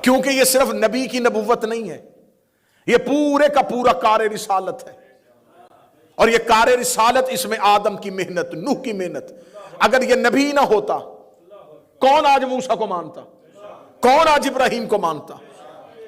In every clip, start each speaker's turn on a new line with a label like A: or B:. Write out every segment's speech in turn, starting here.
A: کیونکہ یہ صرف نبی کی نبوت نہیں ہے، یہ پورے کا پورا کار رسالت ہے، اور یہ کار رسالت اس میں آدم کی محنت، نوح کی محنت. اگر یہ نبی نہ ہوتا، کون آج موسیٰ کو مانتا؟ کون آج ابراہیم کو مانتا؟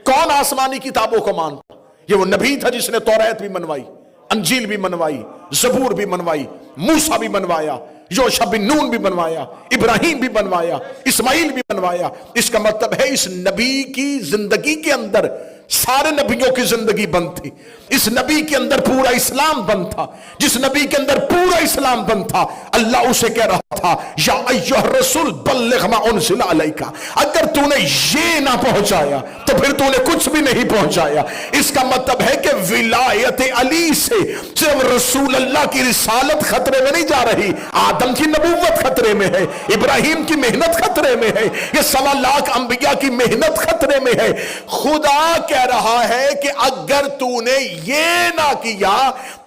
A: کون آسمانی کتابوں کو مانتا؟ یہ وہ نبی تھا جس نے توریت بھی منوائی، انجیل بھی منوائی، زبور بھی منوائی، موسیٰ بھی منوایا، یوشع بن نون بھی بنوایا، ابراہیم بھی بنوایا، اسماعیل بھی بنوایا. اس کا مطلب ہے اس نبی کی زندگی کے اندر سارے نبیوں کی زندگی بند تھی. اس نبی کے اندر پورا اسلام بند تھا. جس نبی کے اندر پورا اسلام بند تھا، اللہ اسے کہہ رہا تھا یا ایھا الرسول بلغ ما انزل علیک. اگر تو نے یہ نہ پہنچایا تو پھر تو نے کچھ بھی نہیں پہنچایا. اس کا مطلب ہے کہ ولایت علی سے صرف رسول اللہ کی رسالت خطرے میں نہیں جا رہی، آدم کی نبوت خطرے میں ہے، ابراہیم کی محنت خطرے میں ہے، یہ 1.25 لاکھ انبیاء کی محنت خطرے میں ہے. خدا کہہ رہا ہے کہ اگر تو نے یہ نہ کیا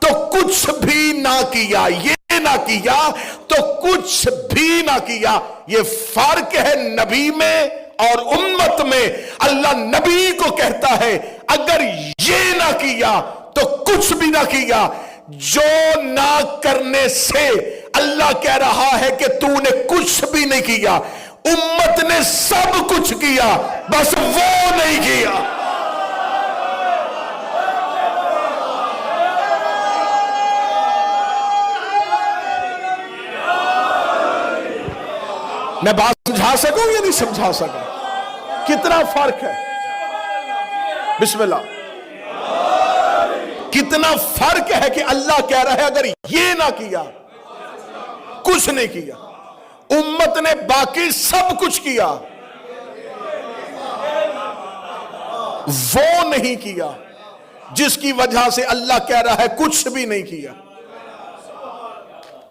A: تو کچھ بھی نہ کیا، یہ نہ کیا تو کچھ بھی نہ کیا. یہ فرق ہے نبی میں اور امت میں. اللہ نبی کو کہتا ہے اگر یہ نہ کیا تو کچھ بھی نہ کیا. جو نہ کرنے سے اللہ کہہ رہا ہے کہ تو نے کچھ بھی نہیں کیا. امت نے سب کچھ کیا، بس وہ نہیں کیا. میں بات سمجھا سکوں یا نہیں سمجھا سکوں؟ کتنا فرق ہے؟ بسم اللہ. کتنا فرق ہے کہ اللہ کہہ رہا ہے اگر یہ نہ کیا کچھ نہیں کیا. امت نے باقی سب کچھ کیا، وہ نہیں کیا جس کی وجہ سے اللہ کہہ رہا ہے کچھ بھی نہیں کیا.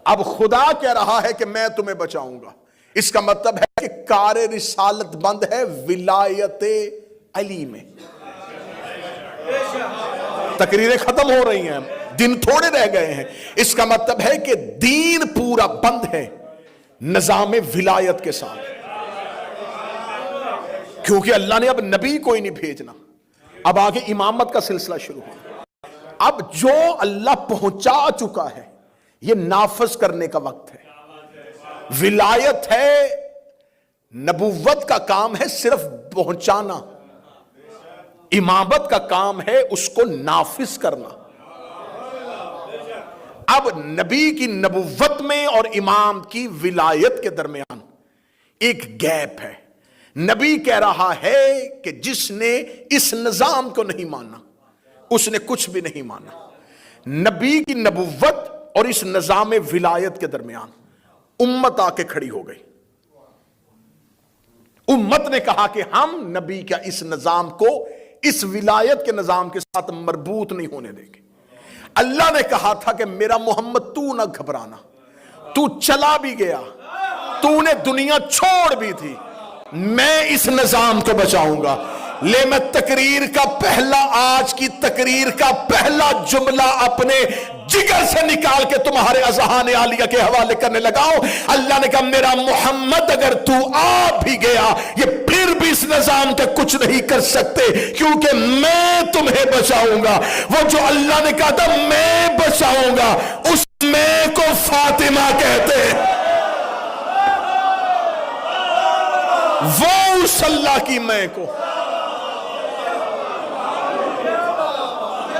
A: اب خدا کہہ رہا ہے کہ میں تمہیں بچاؤں گا. اس کا مطلب ہے کہ کار رسالت بند ہے ولایت علی میں. تقریریں ختم ہو رہی ہیں، دن تھوڑے رہ گئے ہیں. اس کا مطلب ہے کہ دین پورا بند ہے نظام ولایت کے ساتھ، کیونکہ اللہ نے اب نبی کوئی نہیں بھیجنا. اب آگے امامت کا سلسلہ شروع ہو. اب جو اللہ پہنچا چکا ہے یہ نافذ کرنے کا وقت ہے. ولایت ہے، نبوت کا کام ہے صرف پہنچانا، امامت کا کام ہے اس کو نافذ کرنا. اب نبی کی نبوت میں اور امام کی ولایت کے درمیان ایک گیپ ہے. نبی کہہ رہا ہے کہ جس نے اس نظام کو نہیں مانا اس نے کچھ بھی نہیں مانا. نبی کی نبوت اور اس نظام ولایت کے درمیان امت آ کے کھڑی ہو گئی. امت نے کہا کہ ہم نبی کا اس نظام کو اس ولایت کے نظام کے ساتھ مربوط نہیں ہونے دیں گے. اللہ نے کہا تھا کہ میرا محمد تو نہ گھبرانا، تو چلا بھی گیا، تو نے دنیا چھوڑ بھی تھی، میں اس نظام کو بچاؤں گا. لے میں تقریر کا پہلا، آج کی تقریر کا پہلا جملہ اپنے جگر سے نکال کے تمہارے اذہان عالیہ کے حوالے کرنے لگاؤ. اللہ نے کہا میرا محمد اگر تو آ بھی گیا یہ پھر بھی اس نظام کا کچھ نہیں کر سکتے، کیونکہ میں تمہیں بچاؤں گا. وہ جو اللہ نے کہا تھا میں بچاؤں گا، اس میں کو فاطمہ کہتے ہیں. وہ اس اللہ کی میں کو،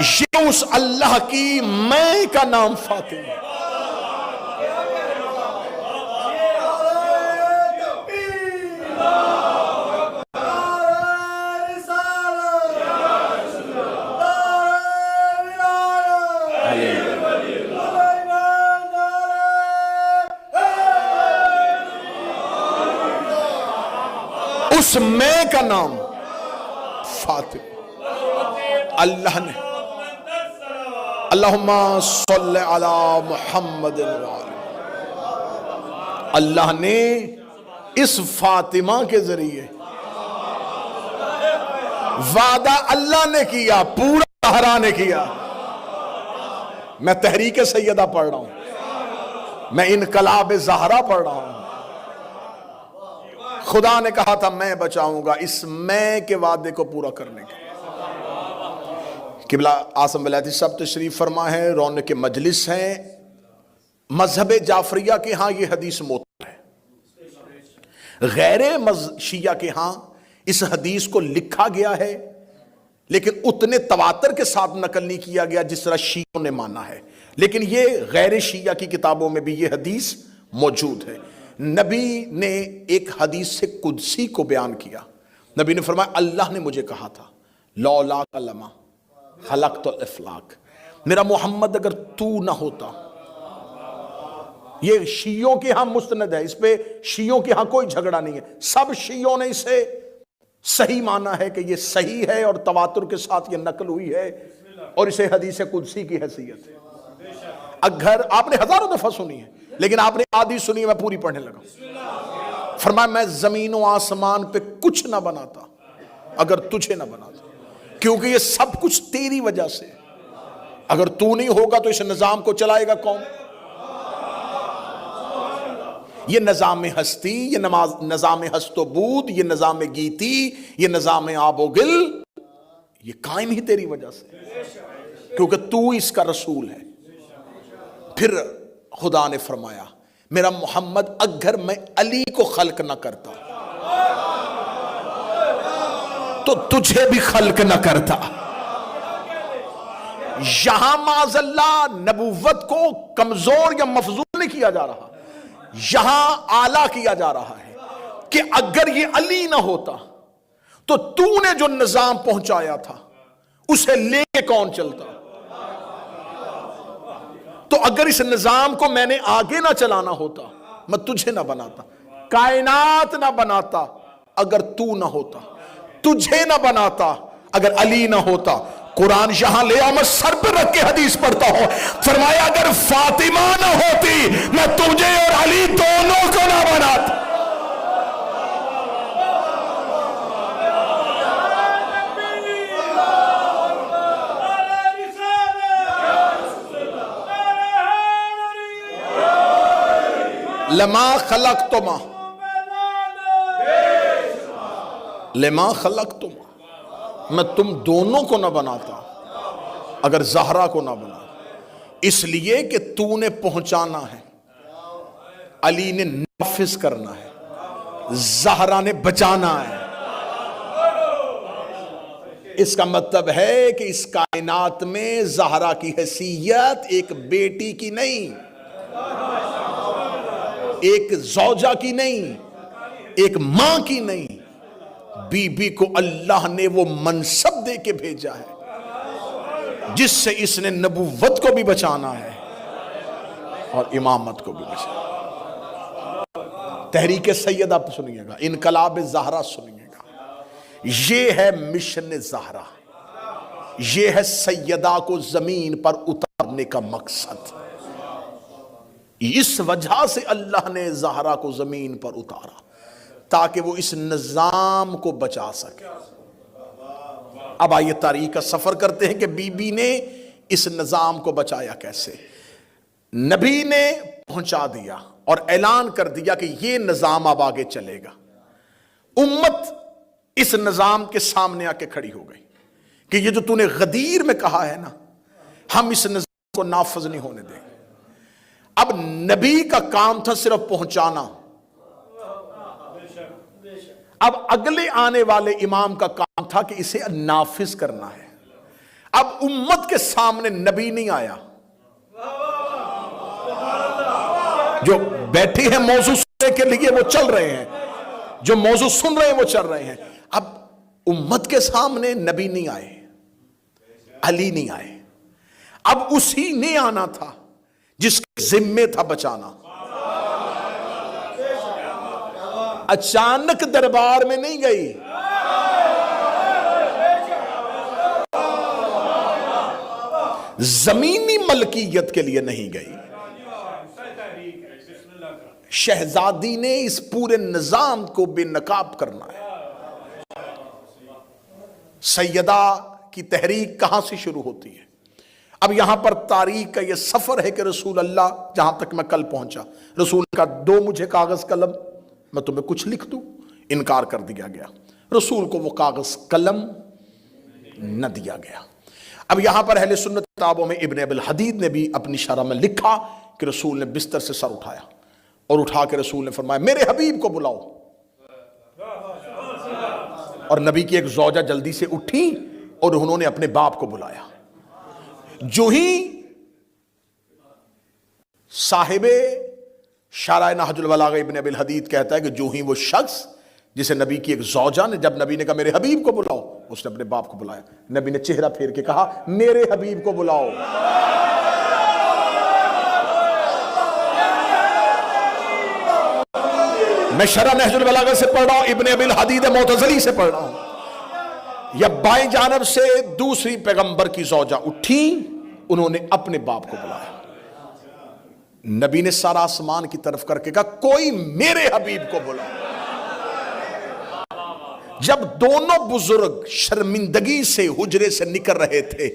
A: یہ اس اللہ کی میں کا نام فاطمہ. اس میں کا نام فاطمہ. اللہ نے اللہم صلی علی محمد، اللہ نے اس فاطمہ کے ذریعے وعدہ اللہ نے کیا، پورا زہرا نے کیا. میں تحریک سیدہ پڑھ رہا ہوں، میں انقلاب زہرا پڑھ رہا ہوں. خدا نے کہا تھا میں بچاؤں گا، اس میں کے وعدے کو پورا کرنے کے قبلہ اعظم ولایتی صاحب تشریف فرما ہے، رونق کے مجلس ہیں۔ مذہب جعفریہ کے ہاں یہ حدیث معتبر ہے، غیر شیعہ کے ہاں اس حدیث کو لکھا گیا ہے لیکن اتنے تواتر کے ساتھ نقل نہیں کیا گیا جس طرح شیعوں نے مانا ہے، لیکن یہ غیر شیعہ کی کتابوں میں بھی یہ حدیث موجود ہے۔ نبی نے ایک حدیث قدسی کو بیان کیا، نبی نے فرمایا اللہ نے مجھے کہا تھا لولاک لما خلقت الافلاک، میرا محمد اگر تو نہ ہوتا۔ یہ شیعوں کے ہاں مستند ہے، اس پہ شیعوں کے ہاں کوئی جھگڑا نہیں ہے، سب شیعوں نے اسے صحیح مانا ہے کہ یہ صحیح ہے اور تواتر کے ساتھ یہ نقل ہوئی ہے اور اسے حدیث قدسی کی حیثیت ہے۔ اگر آپ نے ہزاروں دفعہ سنی ہے لیکن آپ نے آدھی سنی ہے، میں پوری پڑھنے لگا۔ فرمایا میں زمین و آسمان پہ کچھ نہ بناتا اگر تجھے نہ بناتا، کیونکہ یہ سب کچھ تیری وجہ سے، اگر تو نہیں ہوگا تو اس نظام کو چلائے گا کون؟ یہ نظام ہستی، یہ نظام ہست و بود، یہ نظام گیتی، یہ نظام آب و گل، یہ قائم ہی تیری وجہ سے، کیونکہ تو اس کا رسول ہے۔ پھر خدا نے فرمایا میرا محمد اگر میں علی کو خلق نہ کرتا تو تجھے بھی خلق نہ کرتا۔ یہاں معاذ اللہ نبوت کو کمزور یا مفضول نہیں کیا جا رہا، یہاں اعلیٰ کیا جا رہا ہے کہ اگر یہ علی نہ ہوتا تو تو نے جو نظام پہنچایا تھا اسے لے کے کون چلتا؟ تو اگر اس نظام کو میں نے آگے نہ چلانا ہوتا، میں تجھے نہ بناتا، کائنات نہ بناتا اگر تو نہ ہوتا، تجھے نہ بناتا اگر علی نہ ہوتا۔ قرآن یہاں لے آؤ، میں سر پر رکھ کے حدیث پڑھتا ہوں، فرمایا اگر فاطمہ نہ ہوتی میں تجھے اور علی دونوں کو نہ بناتا۔ لما خلقتما لما خلقتما، میں تم دونوں کو نہ بناتا اگر زہرا کو نہ بناتا، اس لیے کہ تو نے پہنچانا ہے، علی نے نافذ کرنا ہے، زہرا نے بچانا ہے۔ اس کا مطلب ہے کہ اس کائنات میں زہرا کی حیثیت ایک بیٹی کی نہیں، ایک زوجہ کی نہیں، ایک ماں کی نہیں، بی بی کو اللہ نے وہ منصب دے کے بھیجا ہے جس سے اس نے نبوت کو بھی بچانا ہے اور امامت کو بھی بچانا۔ تحریک سیدہ سنیے گا، انقلاب زہرا سنیے گا، یہ ہے مشن زہرا، یہ ہے سیدہ کو زمین پر اتارنے کا مقصد۔ اس وجہ سے اللہ نے زہرا کو زمین پر اتارا تاکہ وہ اس نظام کو بچا سکے۔ اب آئیے تاریخ کا سفر کرتے ہیں کہ بی بی نے اس نظام کو بچایا کیسے۔ نبی نے پہنچا دیا اور اعلان کر دیا کہ یہ نظام اب آگے چلے گا۔ امت اس نظام کے سامنے آ کے کھڑی ہو گئی کہ یہ جو تو نے غدیر میں کہا ہے نا، ہم اس نظام کو نافذ نہیں ہونے دیں گے۔ اب نبی کا کام تھا صرف پہنچانا، اب اگلے آنے والے امام کا کام تھا کہ اسے نافذ کرنا ہے۔ اب امت کے سامنے نبی نہیں آیا، جو بیٹھے ہیں موضوع سننے کے لیے وہ چل رہے ہیں، جو موضوع سن رہے ہیں وہ چل رہے ہیں۔ اب امت کے سامنے نبی نہیں آئے، علی نہیں آئے، اب اسی نے آنا تھا جس کے ذمے تھا بچانا۔ اچانک دربار میں نہیں گئی، زمینی ملکیت کے لیے نہیں گئی، شہزادی نے اس پورے نظام کو بے نقاب کرنا ہے۔ سیدہ کی تحریک کہاں سے شروع ہوتی ہے؟ اب یہاں پر تاریخ کا یہ سفر ہے کہ رسول اللہ، جہاں تک میں کل پہنچا، رسول کا دو مجھے کاغذ قلم، میں تمہیں کچھ لکھ دوں، انکار کر دیا گیا، رسول کو وہ کاغذ قلم نہ دیا گیا۔ اب یہاں پر اہل سنت کتابوں میں ابن ابی الحدید نے بھی اپنی شرح میں لکھا کہ رسول نے بستر سے سر اٹھایا اور اٹھا کے رسول نے فرمایا میرے حبیب کو بلاؤ، اور نبی کی ایک زوجہ جلدی سے اٹھی اور انہوں نے اپنے باپ کو بلایا۔ جو ہی صاحب شارح نہج البلاغہ ابن ابی الحدید کہتا ہے کہ جو ہی وہ شخص جسے نبی کی ایک زوجہ نے، جب نبی نے کہا میرے حبیب کو بلاؤ، اس نے اپنے باپ کو بلایا، نبی نے چہرہ پھیر کے کہا میرے حبیب کو بلاؤ۔ میں شرح نہج البلاغہ سے پڑھ رہا ہوں، ابن ابی الحدید معتزلی سے پڑھ رہا ہوں۔ یا بائیں جانب سے دوسری پیغمبر کی زوجہ اٹھی، انہوں نے اپنے باپ کو بلایا۔ نبی نے سارا آسمان کی طرف کر کے کہا کوئی میرے حبیب کو بلاؤ۔ جب دونوں بزرگ شرمندگی سے حجرے سے نکل رہے تھے،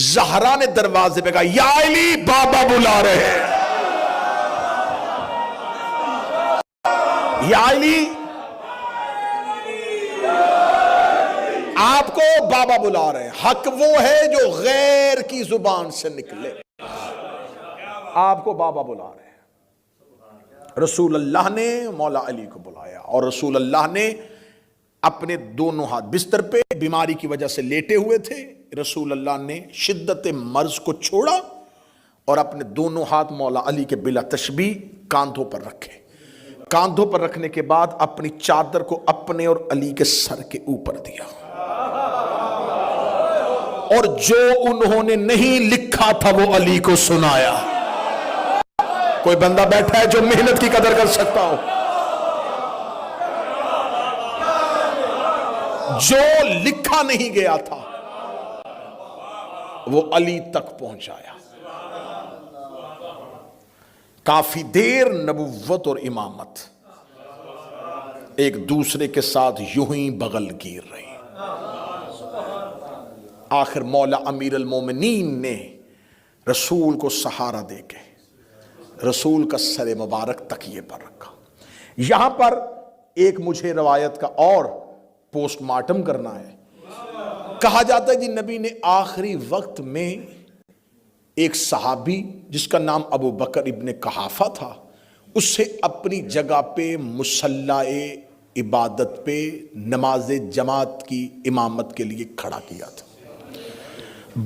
A: زہرا نے دروازے پہ کہا یا علی بابا بلا رہے ہیں، یا علی آپ کو بابا بلا رہے ہیں۔ حق وہ ہے جو غیر کی زبان سے نکلے، آپ کو بابا بلا رہے ہیں۔ رسول اللہ نے مولا علی کو بلایا اور رسول اللہ نے اپنے دونوں ہاتھ بستر پہ بیماری کی وجہ سے لیٹے ہوئے تھے، رسول اللہ نے شدت مرض کو چھوڑا اور اپنے دونوں ہاتھ مولا علی کے بلا تشبیہ کاندھوں پر رکھے۔ کاندھوں پر رکھنے کے بعد اپنی چادر کو اپنے اور علی کے سر کے اوپر دیا، اور جو انہوں نے نہیں لکھا تھا وہ علی کو سنایا۔ کوئی بندہ بیٹھا ہے جو محنت کی قدر کر سکتا ہو؟ جو لکھا نہیں گیا تھا وہ علی تک پہنچایا۔ کافی دیر نبوت اور امامت ایک دوسرے کے ساتھ یوں ہی بغل گیر رہی۔ آخر مولا امیر المومنین نے رسول کو سہارا دے کے رسول کا سر مبارک تکیے پر رکھا۔ یہاں پر ایک مجھے روایت کا اور پوسٹ مارٹم کرنا ہے۔ کہا جاتا ہے جی نبی نے آخری وقت میں ایک صحابی جس کا نام ابو بکر ابن قحافہ تھا، اس سے اپنی جگہ پہ مصلی عبادت پہ نماز جماعت کی امامت کے لیے کھڑا کیا تھا۔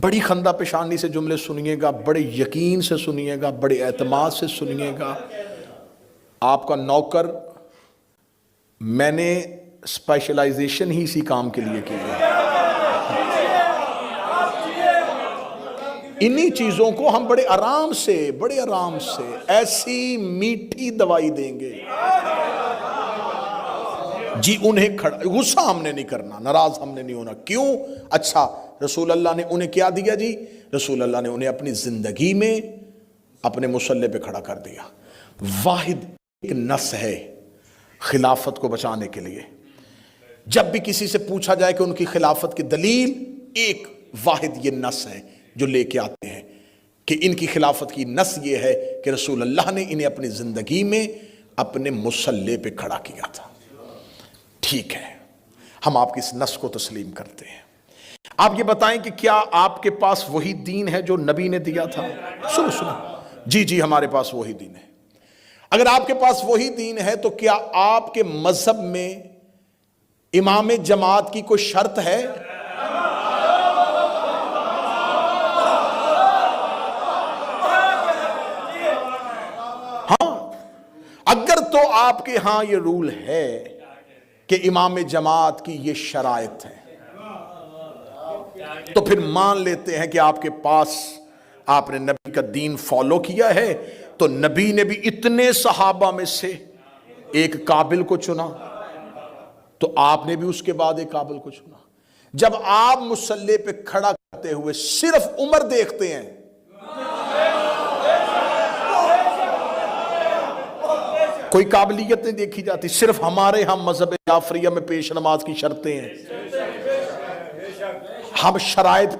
A: بڑی خندہ پیشانی سے جملے سنیے گا، بڑے یقین سے سنیے گا، بڑے اعتماد سے سنیے گا۔ آپ کا نوکر، میں نے اسپیشلائزیشن ہی اسی کام کے لیے کی ہے۔ انہی چیزوں کو ہم بڑے آرام سے ایسی میٹھی دوائی دیں گے جی انہیں کھڑا، غصہ ہم نے نہیں کرنا، ناراض ہم نے نہیں ہونا۔ کیوں؟ اچھا رسول اللہ نے انہیں کیا دیا جی؟ رسول اللہ نے انہیں اپنی زندگی میں اپنے مصلی پہ کھڑا کر دیا۔ واحد ایک نص ہے خلافت کو بچانے کے لیے، جب بھی کسی سے پوچھا جائے کہ ان کی خلافت کی دلیل، ایک واحد یہ نص ہے جو لے کے آتے ہیں کہ ان کی خلافت کی نص یہ ہے کہ رسول اللہ نے انہیں اپنی زندگی میں اپنے مصلی پہ کھڑا کیا تھا۔ ٹھیک ہے، ہم آپ کی اس نص کو تسلیم کرتے ہیں۔ آپ یہ بتائیں کہ کیا آپ کے پاس وہی دین ہے جو نبی نے دیا تھا؟ سنو جی ہمارے پاس وہی دین ہے۔ اگر آپ کے پاس وہی دین ہے تو کیا آپ کے مذہب میں امام جماعت کی کوئی شرط ہے؟ ہاں، اگر تو آپ کے ہاں یہ رول ہے کہ امام جماعت کی یہ شرائط ہے تو پھر مان لیتے ہیں کہ آپ کے پاس آپ نے نبی کا دین فالو کیا ہے، تو نبی نے بھی اتنے صحابہ میں سے ایک قابل کو چنا، تو آپ نے بھی اس کے بعد ایک قابل کو چنا۔ جب آپ مصلی پہ کھڑا کرتے ہوئے صرف عمر دیکھتے ہیں، کوئی قابلیت نہیں دیکھی جاتی، صرف ہمارے ہم مذہب جعفریہ میں پیش نماز کی شرطیں ہیں، ہم شرائط